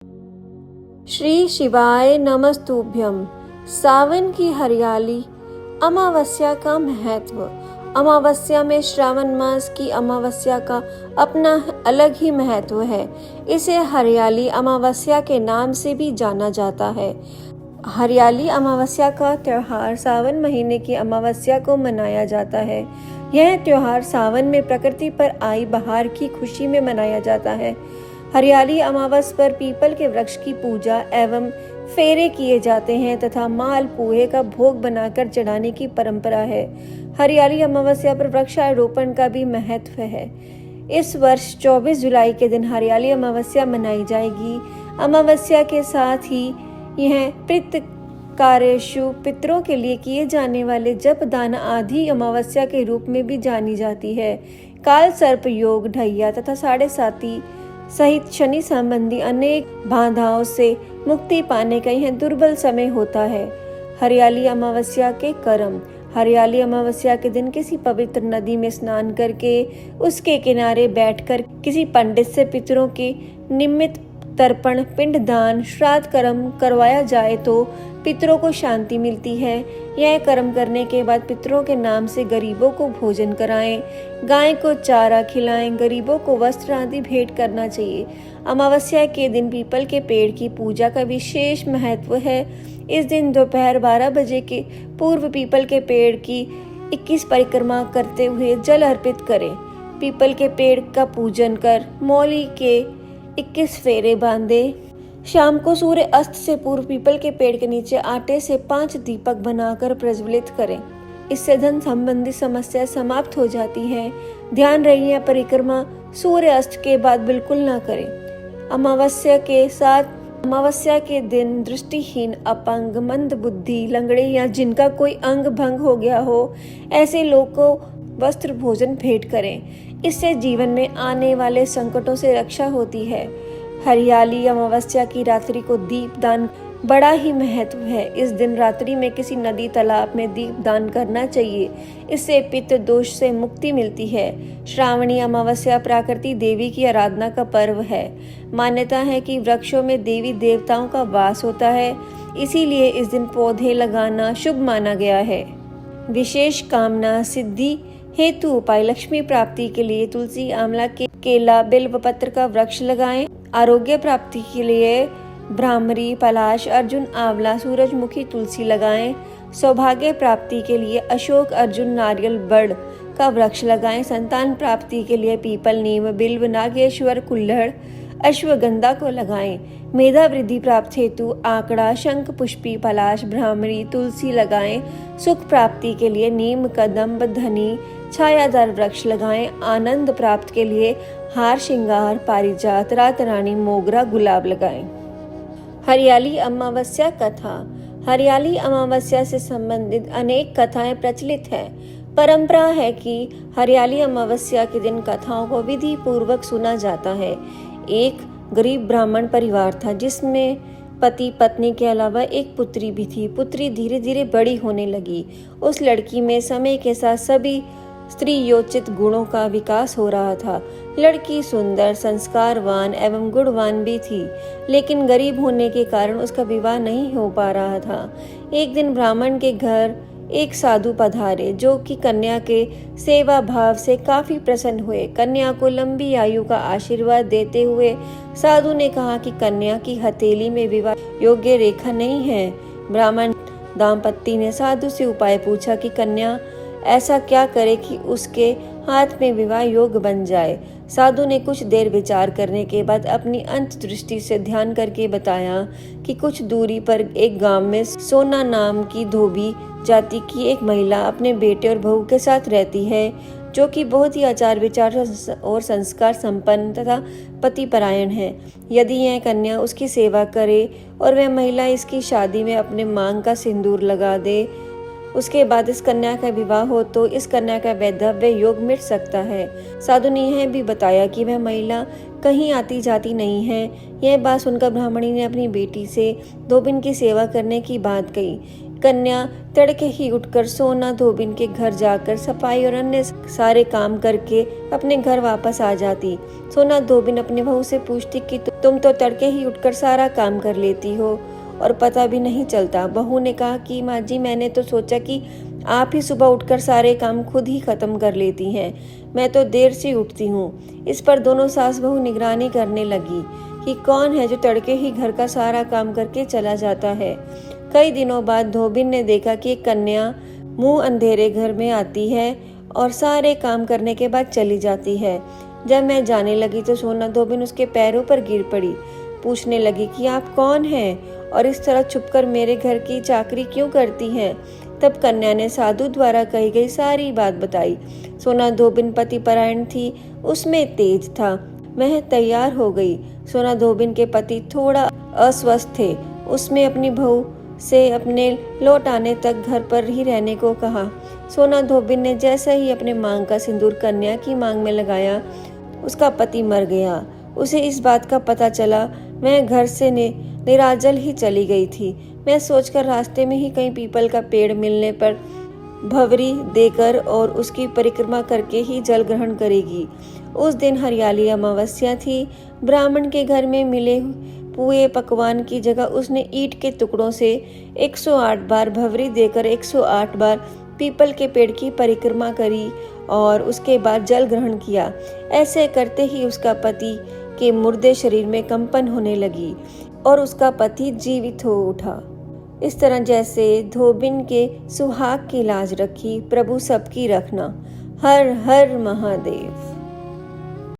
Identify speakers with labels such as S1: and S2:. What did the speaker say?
S1: श्री शिवाय नमस्तुभ्यं। सावन की हरियाली, अमावस्या का महत्व। अमावस्या में श्रावण मास की अमावस्या का अपना अलग ही महत्व है। इसे हरियाली अमावस्या के नाम से भी जाना जाता है। हरियाली अमावस्या का त्योहार सावन महीने की अमावस्या को मनाया जाता है। यह त्योहार सावन में प्रकृति पर आई बहार की खुशी में मनाया जाता है। हरियाली अमावस पर पीपल के वृक्ष की पूजा एवं फेरे किए जाते हैं तथा माल पुए का भोग बनाकर चढ़ाने की परंपरा है। हरियाली अमावस्या पर वृक्षारोपण का भी महत्व है। इस वर्ष 24 जुलाई के दिन हरियाली अमावस्या मनाई जाएगी। अमावस्या के साथ ही यह पितृकार्येषु पितरों के लिए किए जाने वाले जप दान आदि अमावस्या के रूप में भी जानी जाती है। काल सर्प योग, ढैया तथा साढ़े साती सहित शनि संबंधी अनेक बाधाओं से मुक्ति पाने का यह दुर्बल समय होता है। हरियाली अमावस्या के कर्म। हरियाली अमावस्या के दिन किसी पवित्र नदी में स्नान करके उसके किनारे बैठकर किसी पंडित से पितरों के निमित्त तर्पण, पिंडदान, श्राद्ध कर्म करवाया जाए तो पितरों को शांति मिलती है। यह कर्म करने के बाद पितरों के नाम से गरीबों को भोजन कराएं, गाय को चारा खिलाएं, गरीबों को वस्त्र आदि भेंट करना चाहिए। अमावस्या के दिन पीपल के पेड़ की पूजा का विशेष महत्व है। इस दिन दोपहर 12 बजे के पूर्व पीपल के पेड़ की 21 परिक्रमा करते हुए जल अर्पित करें। पीपल के पेड़ का पूजन कर मौली के 21 फेरे बांधे। शाम को सूर्य अस्त से पूर्व पीपल के पेड़ के नीचे आटे से 5 दीपक बनाकर प्रज्वलित करें। इससे धन संबंधी समस्या समाप्त हो जाती है। ध्यान रहे यह परिक्रमा सूर्य अस्त के बाद बिल्कुल ना करें। अमावस्या के दिन दृष्टिहीन, अपंग, मंद बुद्धि, लंगड़े या जिनका कोई अंग भंग हो गया हो, ऐसे लोग को वस्त्र भोजन भेंट करें। इससे जीवन में आने वाले संकटों से रक्षा होती है। हरियाली अमावस्या की रात्रि को दीप दान बड़ा ही महत्व है। इस दिन रात्रि में किसी नदी तालाब में दीप दान करना चाहिए। इससे पितृ दोष से मुक्ति मिलती है। श्रावणी अमावस्या प्रकृति देवी की आराधना का पर्व है। मान्यता है कि वृक्षों में देवी देवताओं का वास होता है, इसीलिए इस दिन पौधे लगाना शुभ माना गया है। विशेष कामना सिद्धि हेतु उपाय। लक्ष्मी प्राप्ति के लिए तुलसी, आंवला, केला, बिल्व-पत्र का वृक्ष लगाएं। आरोग्य प्राप्ति के लिए भ्रामरी, पलाश, अर्जुन, आंवला, सूरजमुखी, तुलसी लगाएं। सौभाग्य प्राप्ति के लिए अशोक, अर्जुन, नारियल, बड़ का वृक्ष लगाएं। संतान प्राप्ति के लिए पीपल, नीम, बिल्व, नागेश्वर, कुल्हड़, अश्वगंधा को लगाएं। मेधा वृद्धि प्राप्त हेतु आंकड़ा, शंख पुष्पी, पलाश, भ्रामरी, तुलसी लगाएं। सुख प्राप्ति के लिए नीम, कदम्ब, धनी, छायादार वृक्ष लगाएं। आनंद प्राप्त के लिए हार, श्रृंगार, पारिजात, रातरानी, मोगरा, गुलाब लगाएं। हरियाली अमावस्या कथा। हरियाली अमावस्या से संबंधित अनेक कथाएं प्रचलित हैं। परंपरा है कि हरियाली अमावस्या के दिन कथाओं को विधि पूर्वक सुना जाता है। एक गरीब ब्राह्मण परिवार था जिसमें पति पत्नी के अलावा एक पुत्री भी थी। पुत्री धीरे धीरे बड़ी होने लगी। उस लड़की में समय के साथ सभी स्त्री योचित गुणों का विकास हो रहा था। लड़की सुंदर, संस्कारवान एवं गुणवान भी थी, लेकिन गरीब होने के कारण उसका विवाह नहीं हो पा रहा था। एक दिन ब्राह्मण के घर एक साधु पधारे जो कि कन्या के सेवा भाव से काफी प्रसन्न हुए। कन्या को लंबी आयु का आशीर्वाद देते हुए साधु ने कहा कि कन्या की हथेली में विवाह योग्य रेखा नहीं है। ब्राह्मण दाम्पत्य ने साधु से उपाय पूछा कि कन्या ऐसा क्या करे कि उसके हाथ में विवाह योग बन जाए। साधु ने कुछ देर विचार करने के बाद अपनी अंतर्दृष्टि से ध्यान करके बताया कि कुछ दूरी पर एक गांव में सोना नाम की धोबी जाति की एक महिला अपने बेटे और बहू के साथ रहती है, जो कि बहुत ही आचार विचार और संस्कार संपन्न तथा पतिपरायण है। यदि यह कन्या उसकी सेवा करे और वह महिला इसकी शादी में अपने मांग का सिंदूर लगा दे, उसके बाद इस कन्या का विवाह हो तो इस कन्या का वैधव्य योग मिट सकता है। साधु ने यह भी बताया कि वह महिला कहीं आती जाती नहीं है। यह बात सुनकर ब्राह्मणी ने अपनी बेटी से धोबिन की सेवा करने की बात कही। कन्या तड़के ही उठकर सोना धोबिन के घर जाकर सफाई और अन्य सारे काम करके अपने घर वापस आ जाती। सोना धोबिन अपनी बहू से पूछती कि तुम तो तड़के ही उठकर सारा काम कर लेती हो और पता भी नहीं चलता। बहू ने कहा कि माँ जी, मैंने तो सोचा कि आप ही सुबह उठकर सारे काम खुद ही खत्म कर लेती हैं, मैं तो देर से उठती हूँ। इस पर दोनों सास बहू निगरानी करने लगी कि कौन है जो तड़के ही घर का सारा काम करके चला जाता है। कई दिनों बाद धोबिन ने देखा कि एक कन्या मुंह अंधेरे घर में आती है और सारे काम करने के बाद चली जाती है। जब मैं जाने लगी तो सोना धोबिन उसके पैरों पर गिर पड़ी। पूछने लगी कि आप कौन हैं और इस तरह छुपकर मेरे घर की चाकरी क्यों करती हैं। तब कन्या ने साधु द्वारा कही गई सारी बात बताई। सोना धोबिन पतिपरायण थी, उसमें तेज था। वह तैयार हो गई। सोना धोबिन के पति थोड़ा अस्वस्थ थे। उसमें अपनी बहू से अपने लौट आने तक घर पर ही रहने को कहा। सोना धोबिन ने जैसे ही अपने मांग का सिंदूर कन्या की मांग में लगाया, उसका पति मर गया। उसे इस बात का पता चला। वह घर से निराजल ही चली गई थी। मैं सोचकर रास्ते में ही कहीं पीपल का पेड़ मिलने पर भंवरी देकर और उसकी परिक्रमा करके ही जल ग्रहण करेगी। उस दिन हरियाली अमावस्या थी। ब्राह्मण के घर में मिले पुए पकवान की जगह उसने ईंट के टुकड़ों से 108 बार भंवरी देकर 108 बार पीपल के पेड़ की परिक्रमा करी और उसके बाद जल ग्रहण किया। ऐसे करते ही उसका पति के मुर्दे शरीर में कंपन होने लगी और उसका पति जीवित हो उठा। इस तरह जैसे धोबिन के सुहाग की लाज रखी, प्रभु सबकी रखना। हर हर महादेव।